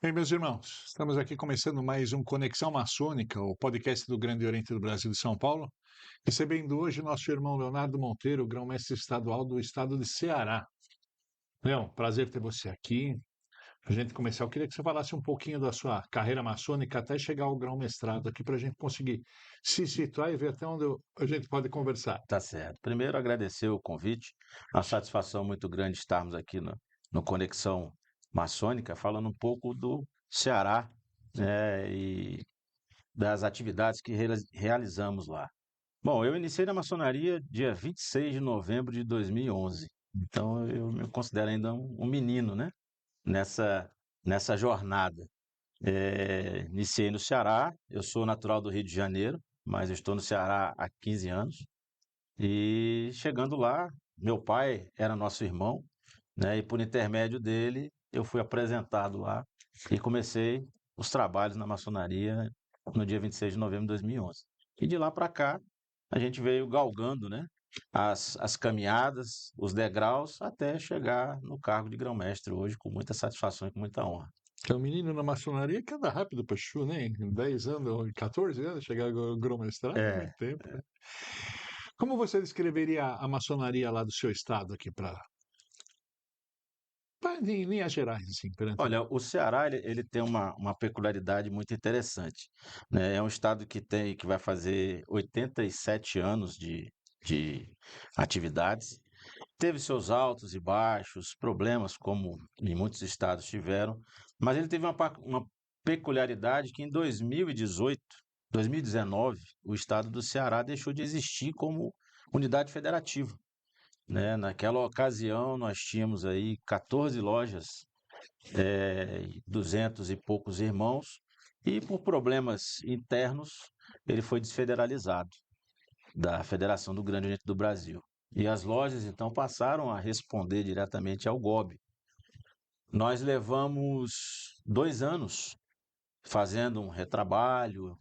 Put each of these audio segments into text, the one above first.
Bem, meus irmãos, estamos aqui começando mais um Conexão Maçônica, o podcast do Grande Oriente do Brasil de São Paulo, recebendo hoje nosso irmão Leonardo Monteiro, grão-mestre estadual do estado de Ceará. Leão, prazer ter você aqui. Para a gente começar, eu queria que você falasse um pouquinho da sua carreira maçônica até chegar ao grão-mestrado aqui, para a gente conseguir se situar e ver até onde a gente pode conversar. Tá certo. Primeiro, agradecer o convite. É uma satisfação muito grande estarmos aqui no Conexão Maçônica, falando um pouco do Ceará, né, e das atividades que realizamos lá. Bom, eu iniciei na maçonaria dia 26 de novembro de 2011. Então, eu me considero ainda um menino, né, nessa, nessa jornada. Iniciei no Ceará, eu sou natural do Rio de Janeiro, mas eu estou no Ceará há 15 anos. E chegando lá, meu pai era nosso irmão, né? E por intermédio dele, eu fui apresentado lá e comecei os trabalhos na maçonaria no dia 26 de novembro de 2011. E de lá para cá, a gente veio galgando, né? As caminhadas, os degraus, até chegar no cargo de grão-mestre hoje, com muita satisfação e com muita honra. Que é um menino na maçonaria que anda rápido para chu, né? Em 10 anos, ou em 14 anos, chegar ao grão-mestrado é muito É, tempo, né? Como você descreveria a maçonaria lá do seu estado aqui para em linhas gerais, assim, perante. olha, o Ceará ele tem uma peculiaridade muito interessante, né? É um estado que vai fazer 87 anos de atividades. Teve seus altos e baixos, problemas como em muitos estados tiveram, mas ele teve uma peculiaridade que em 2018, 2019, o estado do Ceará deixou de existir como unidade federativa, né? Naquela ocasião, nós tínhamos aí 14 lojas, 200 e poucos irmãos, e por problemas internos, ele foi desfederalizado da Federação do Grande Oriente do Brasil. E as lojas então passaram a responder diretamente ao GOB. Nós levamos 2 anos fazendo um retrabalho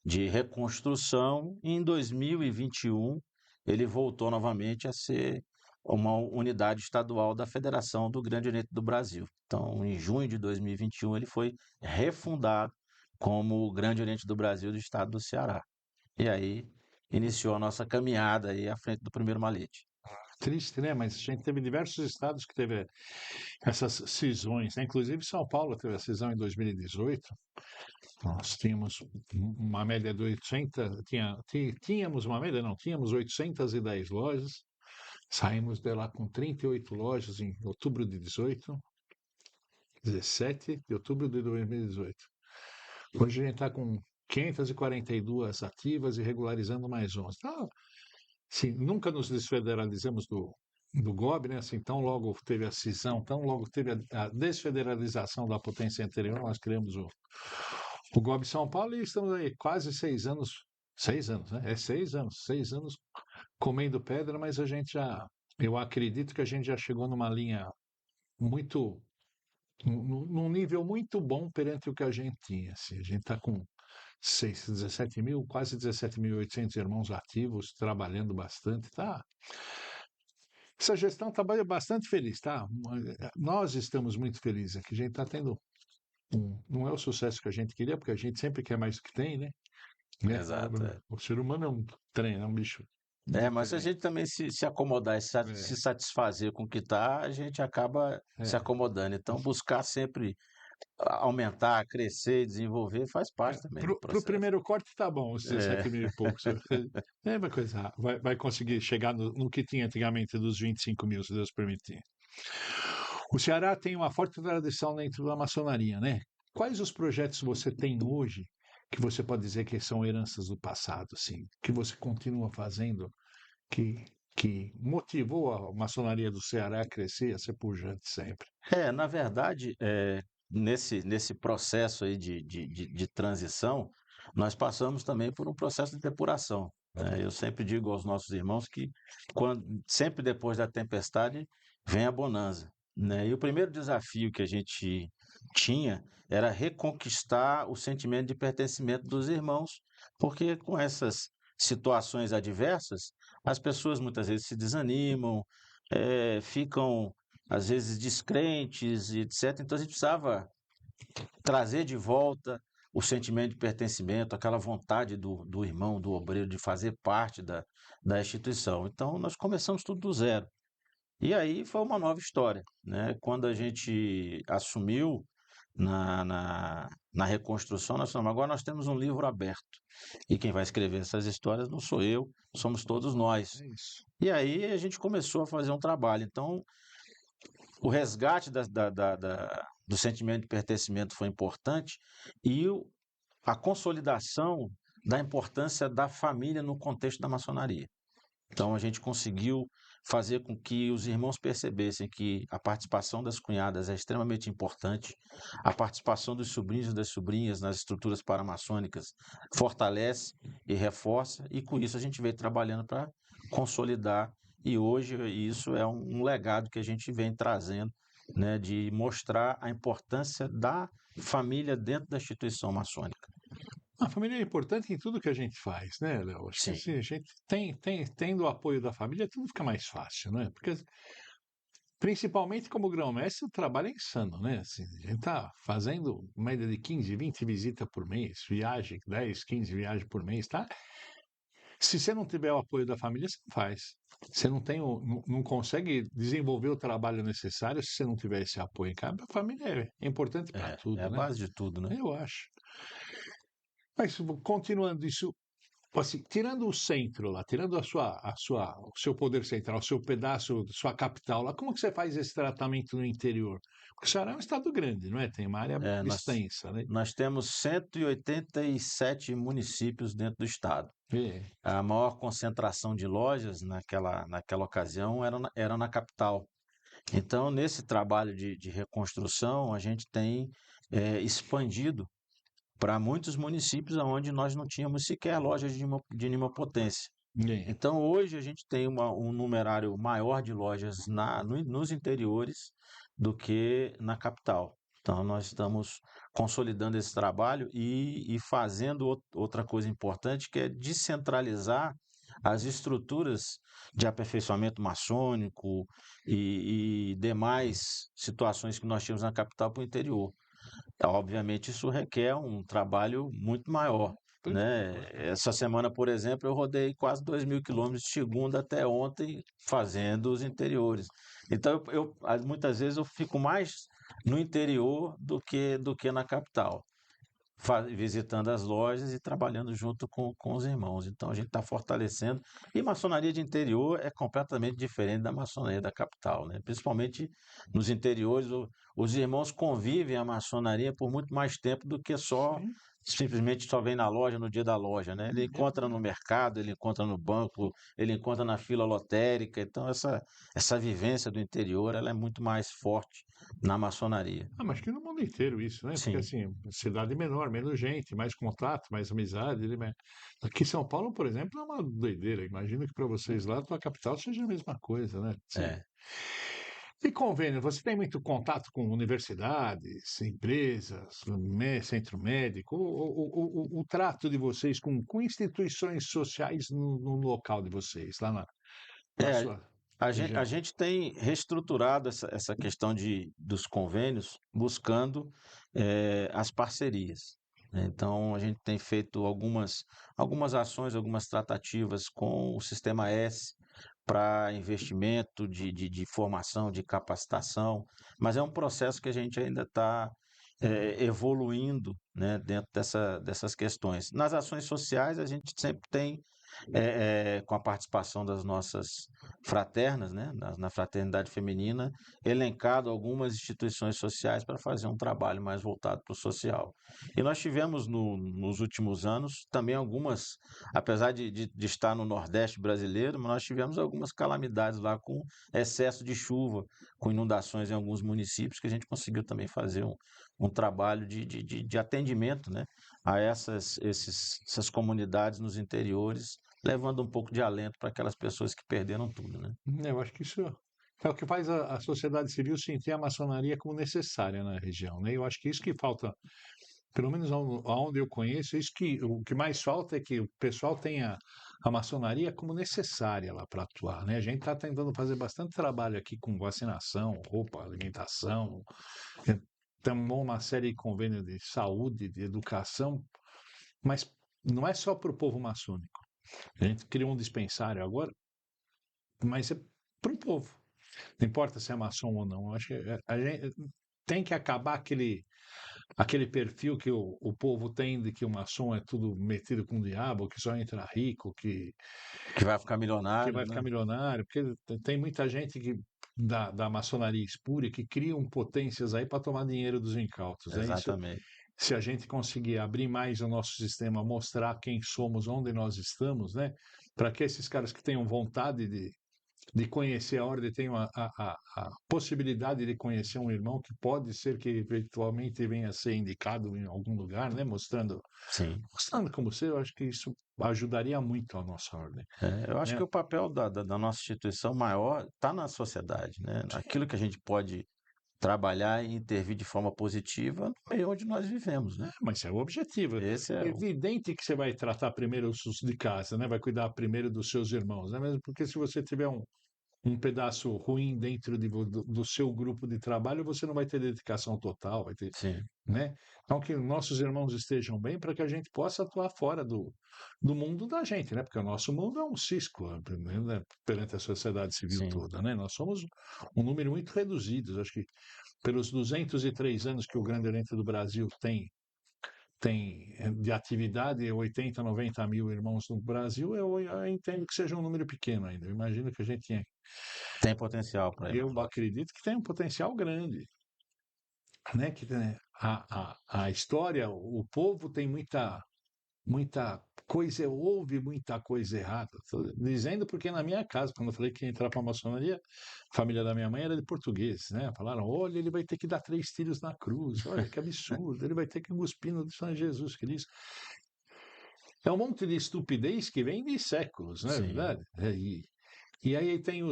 de reconstrução, e em 2021 ele voltou novamente a ser uma unidade estadual da Federação do Grande Oriente do Brasil. Então, em junho de 2021, ele foi refundado como o Grande Oriente do Brasil do estado do Ceará. E aí iniciou a nossa caminhada aí à frente do primeiro malete. Triste, né? Mas a gente teve diversos estados que teve essas cisões, né? Inclusive São Paulo teve a cisão em 2018. Nós tínhamos uma média de 800, tínhamos uma média, não, tínhamos 810 lojas. Saímos de lá com 38 lojas em outubro de 18, 17 de outubro de 2018. Hoje a gente está com 542 ativas e regularizando mais 11. Então, sim, nunca nos desfederalizamos do GOB, né? Assim, tão logo teve a cisão, tão logo teve a desfederalização da potência anterior, nós criamos o GOB São Paulo e estamos aí quase 6 anos, né? É 6 anos comendo pedra, mas eu acredito que a gente já chegou numa linha muito, num nível muito bom perante o que a gente tinha. Assim, a gente está com 17 mil, quase 17.800 irmãos ativos, trabalhando bastante, tá? Essa gestão trabalha bastante feliz, tá? Nós estamos muito felizes aqui. A gente está tendo não é o sucesso que a gente queria, porque a gente sempre quer mais do que tem, né? Exato. É. O ser humano é um trem, é um bicho Mas se a diferente. gente também se acomodar e se É, satisfazer com o que está, a gente acaba se é. acomodando. Então, buscar sempre aumentar, crescer e desenvolver faz parte também do Pro processo. primeiro corte tá bom, os É, 17 mil e poucos. Vai coisa, vai conseguir chegar no que tinha antigamente dos 25 mil, se Deus permitir. O Ceará tem uma forte tradição dentro da maçonaria, né? Quais os projetos você tem hoje que você pode dizer que são heranças do passado, assim, que você continua fazendo, que, que motivou a maçonaria do Ceará a crescer, a ser pujante sempre? Na verdade, nesse processo aí de transição, nós passamos também por um processo de depuração, né? Eu sempre digo aos nossos irmãos que sempre depois da tempestade vem a bonança, né? E o primeiro desafio que a gente tinha era reconquistar o sentimento de pertencimento dos irmãos, porque com essas situações adversas, as pessoas muitas vezes se desanimam, ficam às vezes descrentes e etc. Então a gente precisava trazer de volta o sentimento de pertencimento, aquela vontade do irmão, do obreiro, de fazer parte da instituição. Então, nós começamos tudo do zero. E aí foi uma nova história, né? Quando a gente assumiu na reconstrução, nós falamos, agora nós temos um livro aberto. E quem vai escrever essas histórias não sou eu, somos todos nós. É isso. E aí a gente começou a fazer um trabalho. Então, o resgate do sentimento de pertencimento foi importante e a consolidação da importância da família no contexto da maçonaria. Então, a gente conseguiu fazer com que os irmãos percebessem que a participação das cunhadas é extremamente importante, a participação dos sobrinhos e das sobrinhas nas estruturas paramaçônicas fortalece e reforça, e com isso a gente veio trabalhando para consolidar, e hoje isso é um legado que a gente vem trazendo, né, de mostrar a importância da família dentro da instituição maçônica. A família é importante em tudo que a gente faz, né, Léo? Acho que Sim, se a gente tendo o apoio da família, tudo fica mais fácil, né? Porque, principalmente como grão-mestre, o trabalho é insano, né? Assim, a gente tá fazendo média de 15, 20 visitas por mês, viagem, 10, 15 viagens por mês, tá? Se você não tiver o apoio da família, você não faz. Você não tem não consegue desenvolver o trabalho necessário se você não tiver esse apoio em casa. A família é importante para é a tudo, né? base de tudo, né? Eu acho. Mas continuando isso, assim, tirando o centro lá, tirando o seu poder central, o seu pedaço, sua capital lá, como que você faz esse tratamento no interior? Porque o Ceará é um estado grande, não é? Tem uma área É, extensa, né? nós temos 187 municípios dentro do estado. É, A maior concentração de lojas naquela ocasião era na capital. Então, nesse trabalho de reconstrução, a gente tem expandido para muitos municípios onde nós não tínhamos sequer lojas de nenhuma potência. é. Então, hoje a gente tem um numerário maior de lojas nos interiores do que na capital. Então, nós estamos consolidando esse trabalho e fazendo outra coisa importante, que é descentralizar as estruturas de aperfeiçoamento maçônico e demais situações que nós tínhamos na capital para o interior. Obviamente, isso requer um trabalho muito maior, Pois é, né? lógico. Essa semana, por exemplo, eu rodei quase 2.000 quilômetros de segunda até ontem fazendo os interiores. Então, muitas vezes eu fico mais no interior do que na capital, visitando as lojas e trabalhando junto com os irmãos. Então, a gente está fortalecendo. E maçonaria de interior é completamente diferente da maçonaria da capital, né? Principalmente nos interiores, os irmãos convivem a maçonaria por muito mais tempo do que Sim, simplesmente só vem na loja no dia da loja, né? Ele é. encontra no mercado, ele encontra no banco, ele encontra na fila lotérica. Então, essa vivência do interior, ela é muito mais forte na maçonaria. Ah, mas que no mundo inteiro isso, né? Porque Sim, assim, cidade menor, menos gente, mais contato, mais amizade. Aqui em São Paulo, por exemplo, é uma doideira. Imagino que para vocês lá, a tua capital seja a mesma coisa, né? é. E convênio, você tem muito contato com universidades, empresas, centro médico, o trato de vocês com instituições sociais no local de vocês, lá na É, sua a região? gente tem reestruturado essa questão dos convênios, buscando as parcerias, né? Então, a gente tem feito algumas ações, algumas tratativas com o Sistema S para investimento de formação, de capacitação, mas é um processo que a gente ainda está evoluindo, né, dentro dessas questões. Nas ações sociais, a gente sempre tem com a participação das nossas fraternas, né, na fraternidade feminina, elencado algumas instituições sociais para fazer um trabalho mais voltado para o social. E nós tivemos nos últimos anos também algumas, apesar de estar no Nordeste brasileiro, mas nós tivemos algumas calamidades lá com excesso de chuva, com inundações em alguns municípios, que a gente conseguiu também fazer um trabalho de atendimento, né, a essas comunidades nos interiores, levando um pouco de alento para aquelas pessoas que perderam tudo, né? Eu acho que isso é o que faz a sociedade civil sentir a maçonaria como necessária na região, né? Eu acho que isso que falta, pelo menos aonde eu conheço, isso que o que mais falta é que o pessoal tenha a maçonaria como necessária lá para atuar, né? A gente está tentando fazer bastante trabalho aqui com vacinação, roupa, alimentação, tomou uma série de convênios de saúde, de educação, mas não é só para o povo maçônico. A gente criou um dispensário agora, mas é para o povo. Não importa se é maçom ou não. Eu acho que a gente tem que acabar aquele perfil que o povo tem de que o maçom é tudo metido com o diabo, que só entra rico, Que vai ficar que milionário, vai né? ficar milionário, porque tem muita gente da maçonaria espúria que criam potências aí para tomar dinheiro dos incautos. É isso. Exatamente. Se a gente conseguir abrir mais o nosso sistema, mostrar quem somos, onde nós estamos, né? Para que esses caras que tenham vontade de conhecer a ordem, tenham a possibilidade de conhecer um irmão que pode ser que eventualmente venha a ser indicado em algum lugar, né? Sim. Mostrando como ser, eu acho que isso ajudaria muito a nossa ordem, Eu acho né? que o papel da nossa instituição maior está na sociedade, né? Aquilo que a gente pode trabalhar e intervir de forma positiva no meio onde nós vivemos, né? Mas é o objetivo. Esse é É o. evidente que você vai tratar primeiro os de casa, né? Vai cuidar primeiro dos seus irmãos, né? Mesmo porque se você tiver um pedaço ruim dentro do seu grupo de trabalho, você não vai ter dedicação total, vai ter, Sim, né? Então, que nossos irmãos estejam bem para que a gente possa atuar fora do mundo da gente, né? Porque o nosso mundo é um cisco, né? Perante a sociedade civil sim. toda, né? Nós somos um número muito reduzido. Acho que pelos 203 anos que o Grande Oriente do Brasil tem de atividade, 80, 90 mil irmãos no Brasil, eu entendo que seja um número pequeno ainda. Eu imagino que a gente tinha. Tem potencial para ir Eu mais longe. acredito que tem um potencial grande, né? Que né, a história, o povo tem muita coisa, ouve muita coisa errada. Tô dizendo porque na minha casa, quando eu falei que ia entrar para a maçonaria, a família da minha mãe era de português, né? Falaram: olha, ele vai ter que dar 3 tiros na cruz, olha que absurdo, ele vai ter que cuspir no Senhor Jesus Cristo. É um monte de estupidez que vem de séculos, não é Sim. verdade? E aí tem o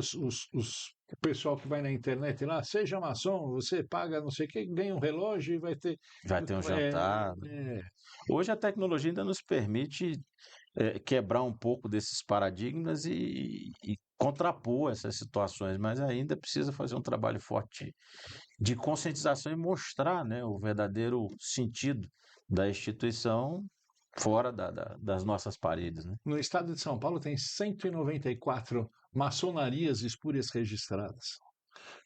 pessoal que vai na internet lá, seja maçom, você paga não sei o que, ganha um relógio e vai ter. Vai ter um jantar, né? É, Hoje a tecnologia ainda nos permite quebrar um pouco desses paradigmas e contrapor essas situações, mas ainda precisa fazer um trabalho forte de conscientização e mostrar, né, o verdadeiro sentido da instituição fora das nossas paredes, né? no estado de São Paulo tem 194 maçonarias espúrias registradas.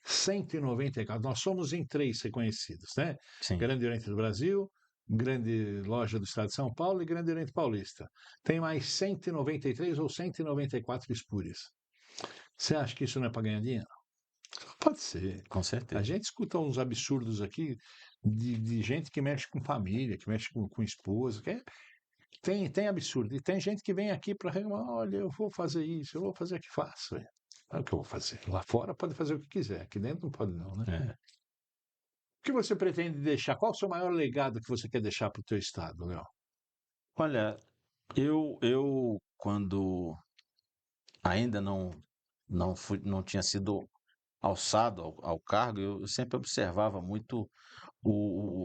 194. Nós somos em 3 reconhecidos, né? Sim. Grande Oriente do Brasil, Grande Loja do Estado de São Paulo e Grande Oriente Paulista. Tem mais 193 ou 194 espúrias. Você acha que isso não é para ganhar dinheiro? Pode ser. Com A certeza. gente escuta uns absurdos aqui de gente que mexe com família, que mexe com esposa. Tem absurdo. E tem gente que vem aqui para reclamar: olha, eu vou fazer isso, eu vou fazer o que faço. É o que eu vou fazer. Lá fora pode fazer o que quiser, aqui dentro não pode, não, né? É. O que você pretende deixar? Qual o seu maior legado que você quer deixar para o teu estado, Léo? Olha, eu quando ainda não tinha sido alçado ao cargo, eu sempre observava muito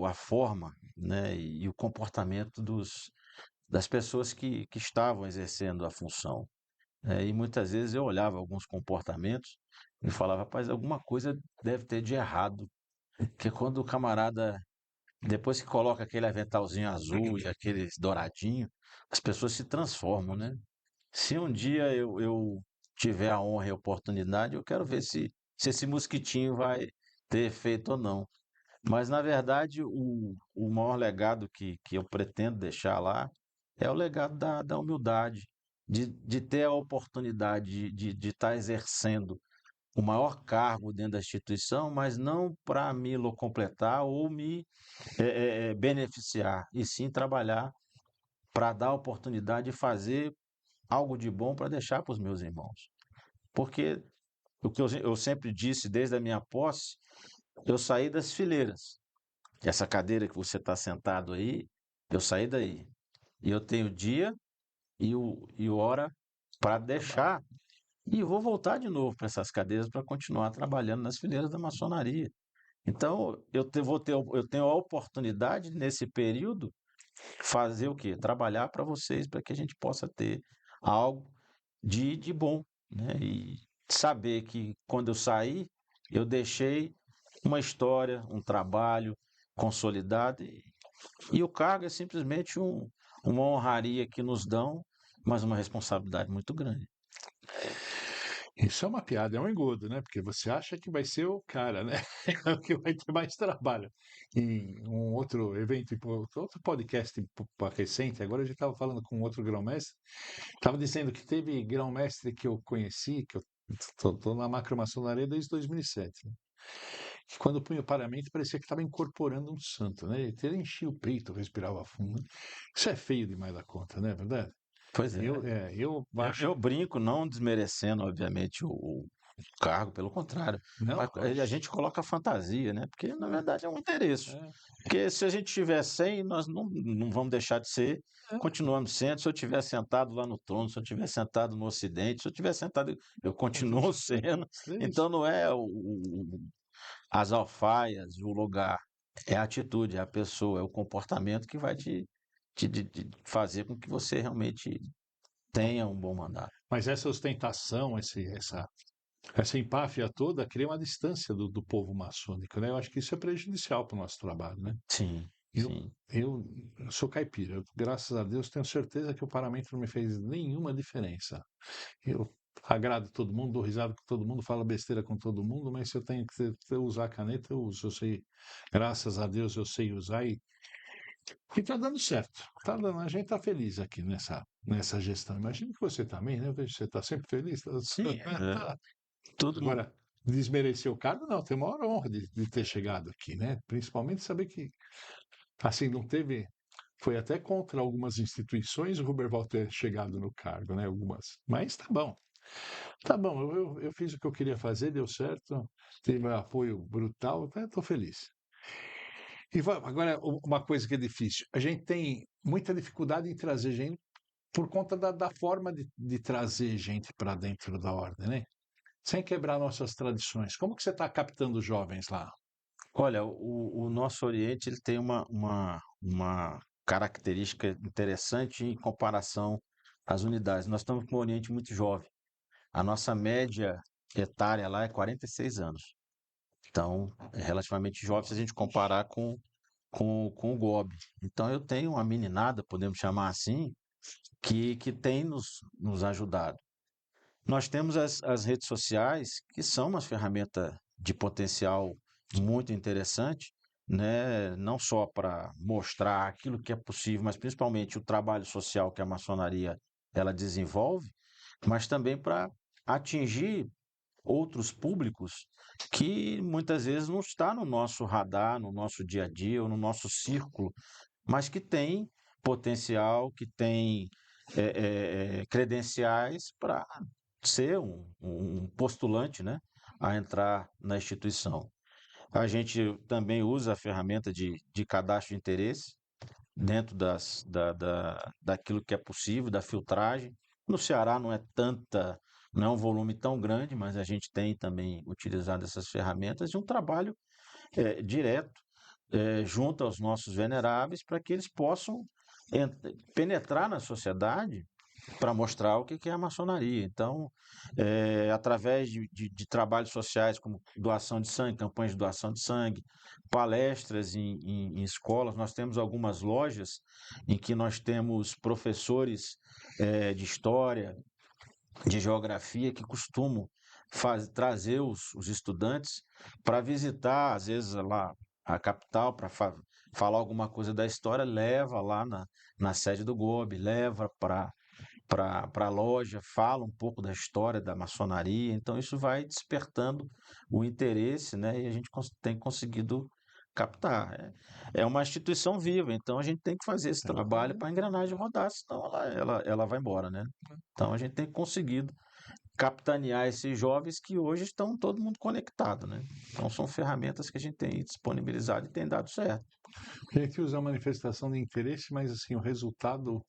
a forma, né, e o comportamento das pessoas que estavam exercendo a função. E muitas vezes eu olhava alguns comportamentos e falava, rapaz, alguma coisa deve ter de errado. Porque quando o camarada, depois que coloca aquele aventalzinho azul e aquele douradinho, as pessoas se transformam, né? Se um dia eu tiver a honra e a oportunidade, eu quero ver se esse mosquitinho vai ter efeito ou não. Mas, na verdade, o maior legado que eu pretendo deixar lá é o legado da humildade, de ter a oportunidade de estar exercendo o maior cargo dentro da instituição, mas não para me completar ou me beneficiar, e sim trabalhar para dar a oportunidade de fazer algo de bom para deixar para os meus irmãos. Porque o que eu sempre disse desde a minha posse, eu saí das fileiras. Essa cadeira que você está sentado aí, eu saí daí. E eu tenho dia e hora para Trabalho. deixar. E vou voltar de novo para essas cadeiras para continuar trabalhando nas fileiras da maçonaria. Então, eu tenho a oportunidade nesse período fazer o quê? Trabalhar para vocês para que a gente possa ter algo de bom, né? E saber que quando eu saí, eu deixei uma história, um trabalho, consolidada e o cargo é simplesmente uma honraria que nos dão, mas uma responsabilidade muito grande. Isso é uma piada, é um engodo, né? Porque você acha que vai ser o cara, né? É o que vai ter mais trabalho. Em um outro evento, outro podcast recente, agora a gente estava falando com outro grão-mestre, estava dizendo que teve grão-mestre que eu conheci, que eu estou na macromaçonaria desde 2007, né? Que quando punha o paramento parecia que estava incorporando um santo, né? Ele enchia o peito, respirava fundo, né? Isso é feio demais da conta, não é verdade? Pois é. Eu Eu, acho. eu brinco, não desmerecendo, obviamente, o cargo, pelo contrário. Não, Mas a lógico. gente coloca fantasia, né? Porque, na verdade, é um interesse. É, Porque se a gente tiver 100, nós não vamos deixar de ser, é, continuamos sendo. Se eu estiver sentado lá no trono, se eu estiver sentado no ocidente, se eu estiver sentado, eu continuo sendo. é Então, isso. não é as alfaias, o lugar. É a atitude, é a pessoa, é o comportamento que vai te fazer com que você realmente tenha um bom mandato. Mas essa ostentação, essa empáfia toda cria uma distância do povo maçônico, né? Eu acho que isso é prejudicial para o nosso trabalho, né? Sim, Eu, sim. eu sou caipira, graças a Deus tenho certeza que o paramento não me fez nenhuma diferença. Eu agrado todo mundo, dou risada com todo mundo, falo besteira com todo mundo, mas se eu tenho que usar a caneta, eu uso. Eu sei, graças a Deus eu sei usar e tá dando certo. Tá dando, a gente tá feliz aqui nessa gestão. Imagino que você também, né? Eu vejo que você tá sempre feliz. Sim, Tá. todo mundo. Agora, desmerecer o cargo, não, tem a maior honra de ter chegado aqui, né? Principalmente saber que, assim, não teve. Foi até contra algumas instituições o Ruberval ter chegado no cargo, né? Algumas. Mas tá bom. Tá bom, eu fiz o que eu queria fazer, deu certo. Teve um apoio brutal, estou feliz. E agora, uma coisa que é difícil. A gente tem muita dificuldade em trazer gente por conta da forma de trazer gente para dentro da ordem, né? Sem quebrar nossas tradições. Como que você está captando os jovens lá? Olha, o nosso Oriente ele tem uma característica interessante em comparação às unidades. Nós estamos com um Oriente muito jovem. A nossa média etária lá é 46 anos. Então, é relativamente jovem se a gente comparar com o GOB. Então, eu tenho uma meninada, podemos chamar assim, que tem nos ajudado. Nós temos as redes sociais, que são uma ferramenta de potencial muito interessante, né? Não só para mostrar aquilo que é possível, mas principalmente o trabalho social que a maçonaria ela desenvolve, mas também para atingir outros públicos que muitas vezes não está no nosso radar, no nosso dia a dia ou no nosso círculo, mas que tem potencial, que tem credenciais para ser um postulante, né, a entrar na instituição. A gente também usa a ferramenta de cadastro de interesse dentro daquilo que é possível, da filtragem. No Ceará não é um volume tão grande, mas a gente tem também utilizado essas ferramentas e um trabalho direto junto aos nossos veneráveis para que eles possam penetrar na sociedade para mostrar o que é a maçonaria. Então, através de trabalhos sociais como doação de sangue, campanhas de doação de sangue, palestras em escolas, nós temos algumas lojas em que nós temos professores de história, de geografia, que costumam trazer os estudantes para visitar, às vezes, lá a capital, para falar alguma coisa da história, leva lá na sede do GOB, leva para a loja, fala um pouco da história da maçonaria, então isso vai despertando o interesse, né? E a gente tem conseguido captar. É uma instituição viva, então a gente tem que fazer esse trabalho para a engrenagem rodar, senão ela vai embora, né? Então a gente tem conseguido capitanear esses jovens que hoje estão todo mundo conectado, né? Então são ferramentas que a gente tem disponibilizado e tem dado certo. A gente usa a manifestação de interesse, mas assim, o resultado,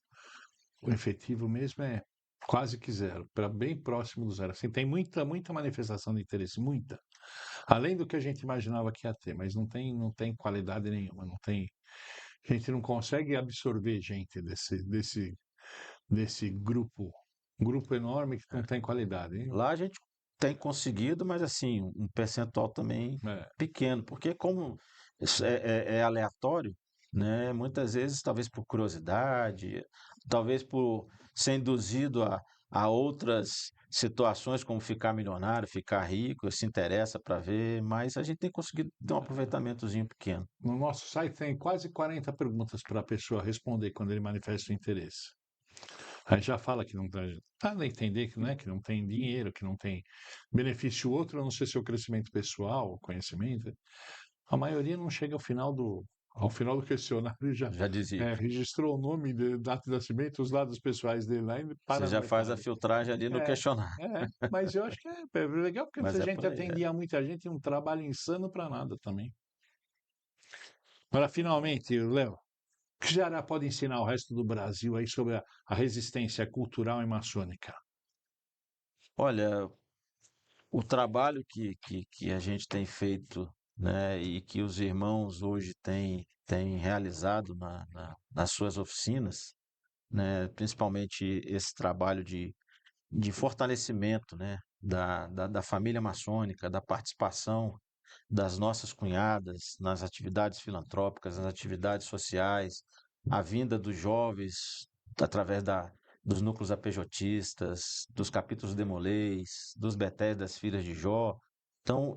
o efetivo mesmo é quase que zero, para bem próximo do zero. Assim, tem muita manifestação de interesse, muita. Além do que a gente imaginava que ia ter, mas não tem qualidade nenhuma, não tem. A gente não consegue absorver gente desse grupo enorme que não tem qualidade, hein? Lá a gente tem conseguido, mas assim, um percentual também É, pequeno, porque como isso é aleatório, né? Muitas vezes, talvez por curiosidade, talvez por ser induzido a outras situações, como ficar milionário, ficar rico, se interessa para ver, mas a gente tem conseguido ter um aproveitamentozinho pequeno. No nosso site tem quase 40 perguntas para a pessoa responder quando ele manifesta o interesse. Aí já fala que não dá a entender que, né, que não tem dinheiro, que não tem benefício outro, a não ser seu crescimento pessoal, conhecimento. A maioria não chega ao final do questionário e já Já dizia. registrou o nome, data de nascimento, os dados pessoais dele lá e Você para na já faz a metade. filtragem ali no É, questionário, mas eu acho que é legal porque mas a é por gente aí. É. atendia muita gente e um trabalho insano para nada também. Agora, finalmente, Léo, o que o Ceará pode ensinar ao resto do Brasil aí sobre a resistência cultural e maçônica? Olha, o trabalho que a gente tem feito, né, e que os irmãos hoje têm realizado nas suas oficinas, né, principalmente esse trabalho de fortalecimento, né, da família maçônica, da participação das nossas cunhadas nas atividades filantrópicas, nas atividades sociais, a vinda dos jovens através dos núcleos apejotistas, dos capítulos Demolês, dos Betés das Filhas de Jó. Então,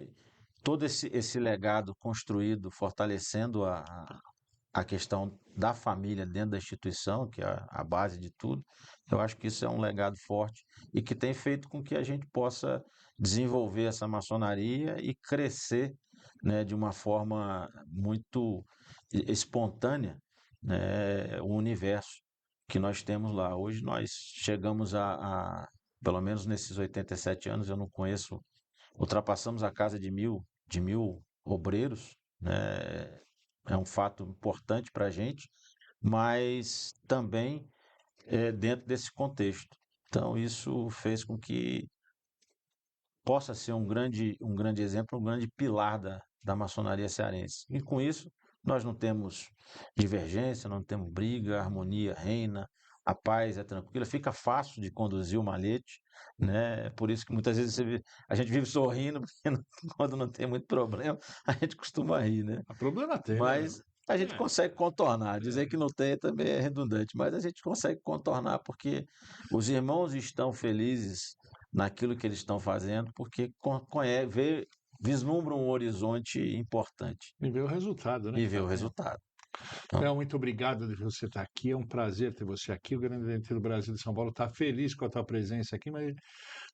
todo esse legado construído, fortalecendo a questão da família dentro da instituição, que é a base de tudo, eu acho que isso é um legado forte e que tem feito com que a gente possa desenvolver essa maçonaria e crescer, né, de uma forma muito espontânea, né, o universo que nós temos lá. Hoje nós chegamos pelo menos nesses 87 anos, eu não conheço, ultrapassamos a casa de mil obreiros, né? É um fato importante para a gente, mas também dentro desse contexto. Então, isso fez com que possa ser um grande exemplo, um grande pilar da maçonaria cearense. E com isso, nós não temos divergência, não temos briga, a harmonia reina, a paz é tranquila, fica fácil de conduzir o malhete, né? Por isso que muitas vezes a gente vive sorrindo, porque quando não tem muito problema, a gente costuma rir, né? O problema tem, né, Léo? Mas a gente É, consegue contornar. Dizer é. que não tem também é redundante, mas a gente consegue contornar porque os irmãos estão felizes naquilo que eles estão fazendo, porque vislumbram um horizonte importante E ver o resultado, né, e que vê está o tendo. resultado. Então, Léo, muito obrigado de você estar aqui. É um prazer ter você aqui. O Grande Evento do Brasil de São Paulo está feliz com a tua presença aqui, mas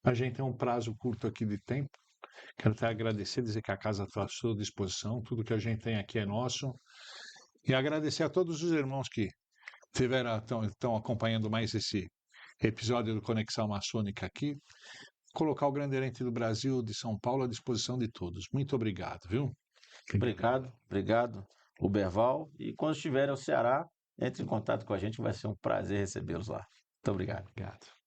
a gente tem um prazo curto aqui de tempo. Quero até agradecer, dizer que a casa está à sua disposição. Tudo que a gente tem aqui é nosso. E agradecer a todos os irmãos que estão acompanhando mais esse episódio do Conexão Maçônica aqui. Colocar o Grande Oriente do Brasil de São Paulo à disposição de todos. Muito obrigado, viu? obrigado, obrigado, Uberval. E quando estiverem ao Ceará, entre em contato com a gente, vai ser um prazer recebê-los lá. Muito obrigado. Obrigado.